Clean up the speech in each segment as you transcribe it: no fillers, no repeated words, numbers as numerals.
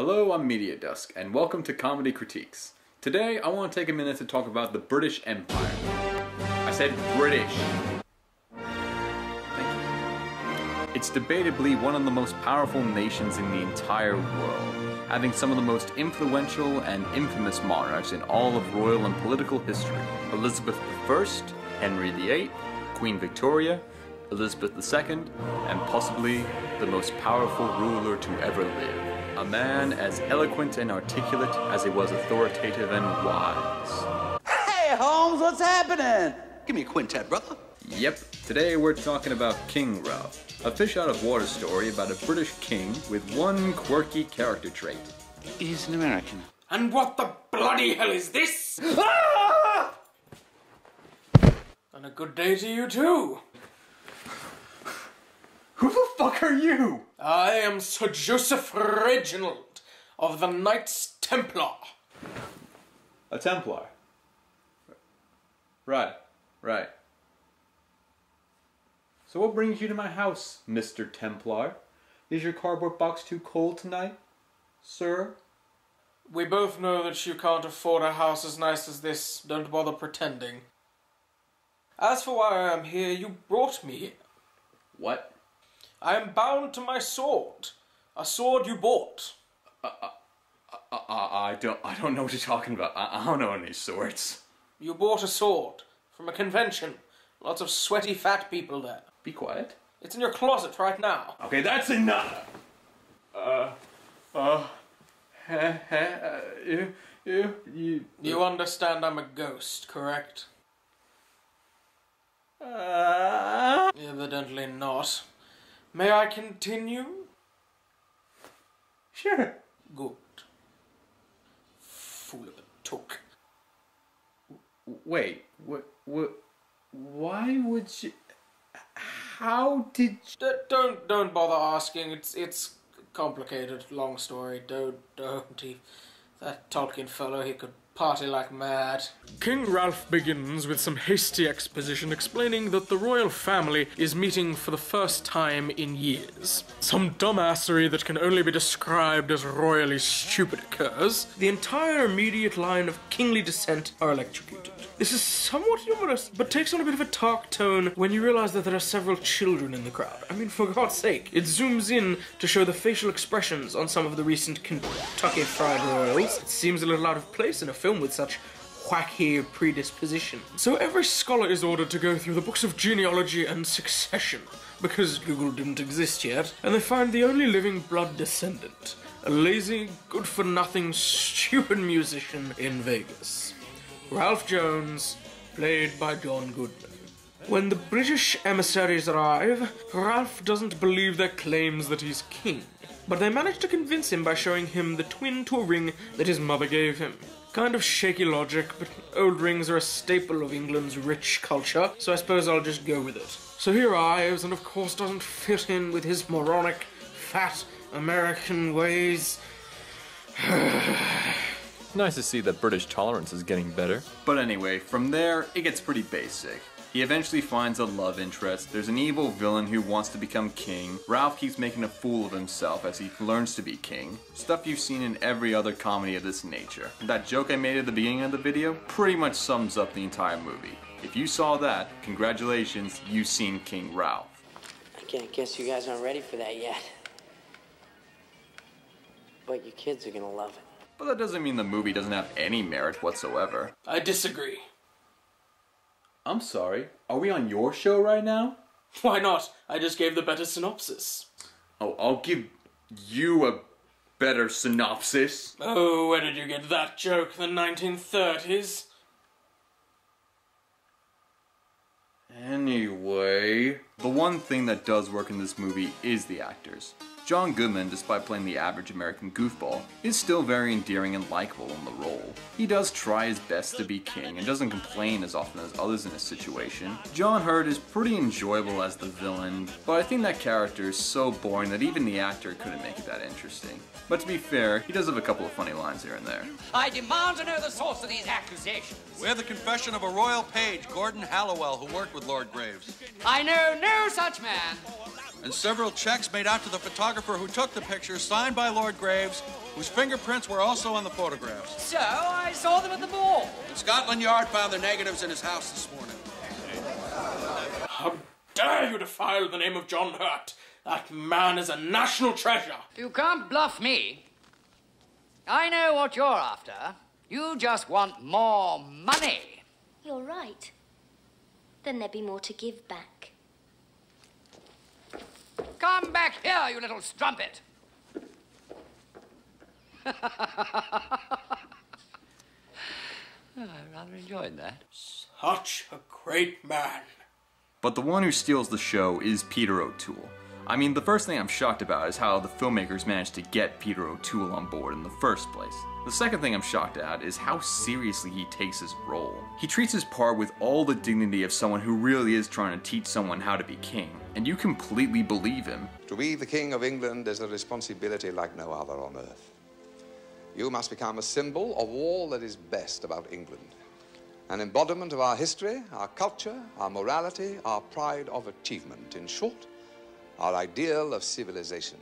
Hello, I'm Dusk, and welcome to Comedy Critiques. Today, I want to take a minute to talk about the British Empire. I said British. Thank you. It's debatably one of the most powerful nations in the entire world, having some of the most influential and infamous monarchs in all of royal and political history. Elizabeth I, Henry VIII, Queen Victoria, Elizabeth II, and possibly the most powerful ruler to ever live. A man as eloquent and articulate as he was authoritative and wise. Hey, Holmes, what's happening? Give me a quintet, brother. Yep, today we're talking about King Ralph, a fish-out-of-water story about a British king with one quirky character trait. He's an American. And what the bloody hell is this? And a good day to you too. Who the fuck are you? I am Sir Joseph Reginald of the Knights Templar. A Templar. Right. So what brings you to my house, Mr. Templar? Is your cardboard box too cold tonight, sir? We both know that you can't afford a house as nice as this. Don't bother pretending. As for why I am here, you brought me here. What? I am bound to my sword. A sword you bought. I don't know what you're talking about. I don't know any swords. You bought a sword from a convention. Lots of sweaty fat people there. Be quiet. It's in your closet right now. Okay, that's enough. You understand I'm a ghost, correct? Evidently not. May I continue? Sure. Good. Fool of a took. Wait, why would you... How did you... Don't bother asking. It's complicated. Long story. Don't. That Tolkien fellow, he could party like mad. King Ralph begins with some hasty exposition explaining that the royal family is meeting for the first time in years. Some dumbassery that can only be described as royally stupid occurs. The entire immediate line of kingly descent are electrocuted. This is somewhat humorous, but takes on a bit of a dark tone when you realize that there are several children in the crowd. I mean, for God's sake. It zooms in to show the facial expressions on some of the recent Kentucky Fried Royals. It seems a little out of place in a film with such wacky predisposition. So every scholar is ordered to go through the books of genealogy and succession, because Google didn't exist yet, and they find the only living blood descendant, a lazy, good-for-nothing, stupid musician in Vegas. Ralph Jones, played by John Goodman. When the British emissaries arrive, Ralph doesn't believe their claims that he's king, but they manage to convince him by showing him the twin to a ring that his mother gave him. Kind of shaky logic, but old rings are a staple of England's rich culture, so I suppose I'll just go with it. So he arrives, and of course doesn't fit in with his moronic, fat, American ways. Nice to see that British tolerance is getting better. But anyway, from there, it gets pretty basic. He eventually finds a love interest, there's an evil villain who wants to become king, Ralph keeps making a fool of himself as he learns to be king. Stuff you've seen in every other comedy of this nature. That joke I made at the beginning of the video pretty much sums up the entire movie. If you saw that, congratulations, you've seen King Ralph. I guess you guys aren't ready for that yet. But you kids are gonna love it. But that doesn't mean the movie doesn't have any merit whatsoever. I disagree. I'm sorry, are we on your show right now? Why not? I just gave the better synopsis. Oh, I'll give you a better synopsis. Oh, where did you get that joke? The 1930s? Anyway, the one thing that does work in this movie is the actors. John Goodman, despite playing the average American goofball, is still very endearing and likable in the role. He does try his best to be king and doesn't complain as often as others in his situation. John Hurt is pretty enjoyable as the villain, but I think that character is so boring that even the actor couldn't make it that interesting. But to be fair, he does have a couple of funny lines here and there. I demand to know the source of these accusations. We have the confession of a royal page, Gordon Hallowell, who worked with Lord Graves. I know no such man. And several checks made out to the photographer who took the pictures, signed by Lord Graves, whose fingerprints were also on the photographs. So, I saw them at the ball. And Scotland Yard found their negatives in his house this morning. How dare you defile the name of John Hurt? That man is a national treasure. You can't bluff me. I know what you're after. You just want more money. You're right. Then there'd be more to give back. Come back here, you little strumpet. I rather enjoyed that. Such a great man. But the one who steals the show is Peter O'Toole. I mean, the first thing I'm shocked about is how the filmmakers managed to get Peter O'Toole on board in the first place. The second thing I'm shocked at is how seriously he takes his role. He treats his part with all the dignity of someone who really is trying to teach someone how to be king, and you completely believe him. To be the King of England is a responsibility like no other on earth. You must become a symbol of all that is best about England. An embodiment of our history, our culture, our morality, our pride of achievement. In short, our ideal of civilization.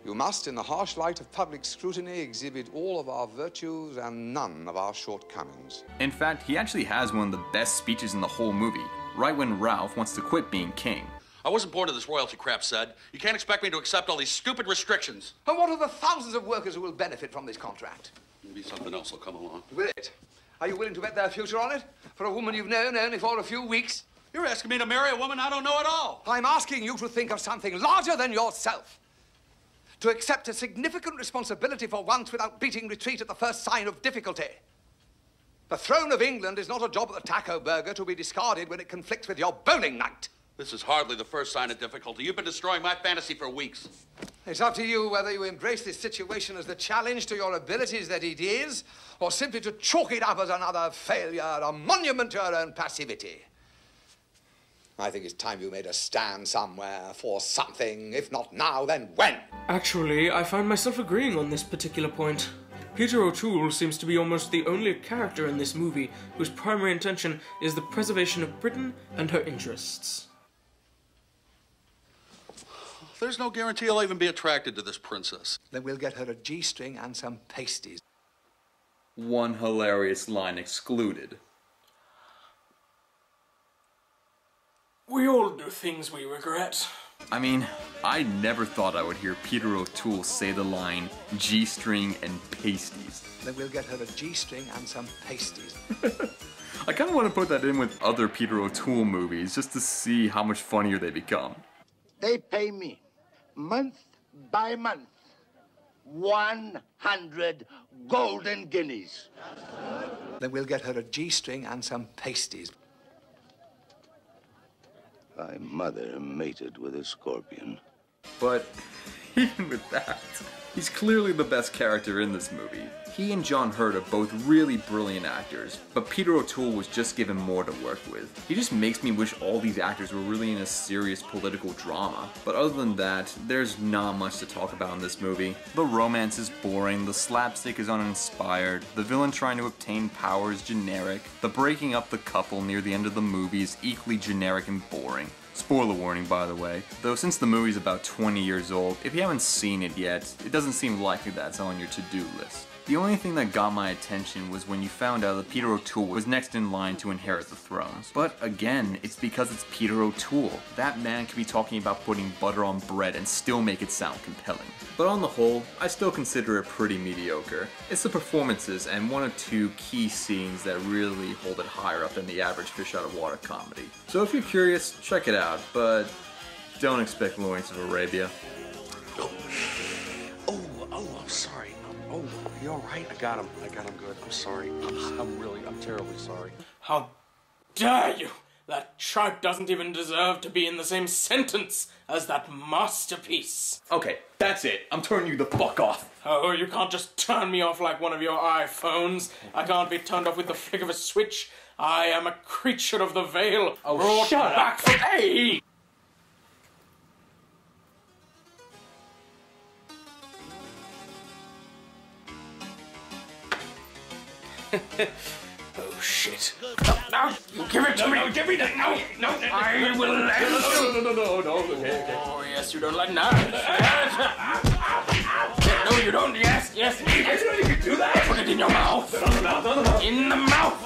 You must, in the harsh light of public scrutiny, exhibit all of our virtues and none of our shortcomings. In fact, he actually has one of the best speeches in the whole movie, right when Ralph wants to quit being king. I wasn't born to this royalty crap, Sed. You can't expect me to accept all these stupid restrictions. And what of the thousands of workers who will benefit from this contract? Maybe something else will come along. Will it? Are you willing to bet their future on it? For a woman you've known only for a few weeks? You're asking me to marry a woman I don't know at all. I'm asking you to think of something larger than yourself. To accept a significant responsibility for once without beating retreat at the first sign of difficulty. The throne of England is not a job at the taco burger to be discarded when it conflicts with your bowling night. This is hardly the first sign of difficulty. You've been destroying my fantasy for weeks. It's up to you whether you embrace this situation as the challenge to your abilities that it is, or simply to chalk it up as another failure, a monument to your own passivity. I think it's time you made a stand somewhere for something. If not now, then when? Actually, I find myself agreeing on this particular point. Peter O'Toole seems to be almost the only character in this movie whose primary intention is the preservation of Britain and her interests. There's no guarantee I'll even be attracted to this princess. Then we'll get her a G-string and some pasties. One hilarious line excluded. We all do things we regret. I mean, I never thought I would hear Peter O'Toole say the line, G-string and pasties. Then we'll get her a G-string and some pasties. I kind of want to put that in with other Peter O'Toole movies, just to see how much funnier they become. They pay me, month by month, 100 golden guineas. Then we'll get her a G-string and some pasties. Thy mother mated with a scorpion. But even with that, he's clearly the best character in this movie. He and John Hurt are both really brilliant actors, but Peter O'Toole was just given more to work with. He just makes me wish all these actors were really in a serious political drama. But other than that, there's not much to talk about in this movie. The romance is boring, the slapstick is uninspired, the villain trying to obtain power is generic, the breaking up the couple near the end of the movie is equally generic and boring. Spoiler warning, by the way. Though since the movie's about 20 years old, if you haven't seen it yet, it doesn't seem likely that's on your to-do list. The only thing that got my attention was when you found out that Peter O'Toole was next in line to inherit the throne. But again, it's because it's Peter O'Toole. That man could be talking about putting butter on bread and still make it sound compelling. But on the whole, I still consider it pretty mediocre. It's the performances and one or two key scenes that really hold it higher up than the average fish out of water comedy. So if you're curious, check it out, but don't expect Lawrence of Arabia. I'm sorry. Oh, you all right? I got him good. I'm sorry. I'm terribly sorry. How dare you! That trout doesn't even deserve to be in the same sentence as that masterpiece. Okay, that's it. I'm turning you the fuck off. Oh, you can't just turn me off like one of your iPhones. I can't be turned off with the flick of a switch. I am a creature of the veil. Oh, brought shut back from A. Oh shit. No, you give it to me. No, give me that. No, I will let you. No. Okay. Oh, yes, you don't like that. No, you don't. Yes. I didn't know you could do that. Put it in your mouth. On the mouth. In the mouth.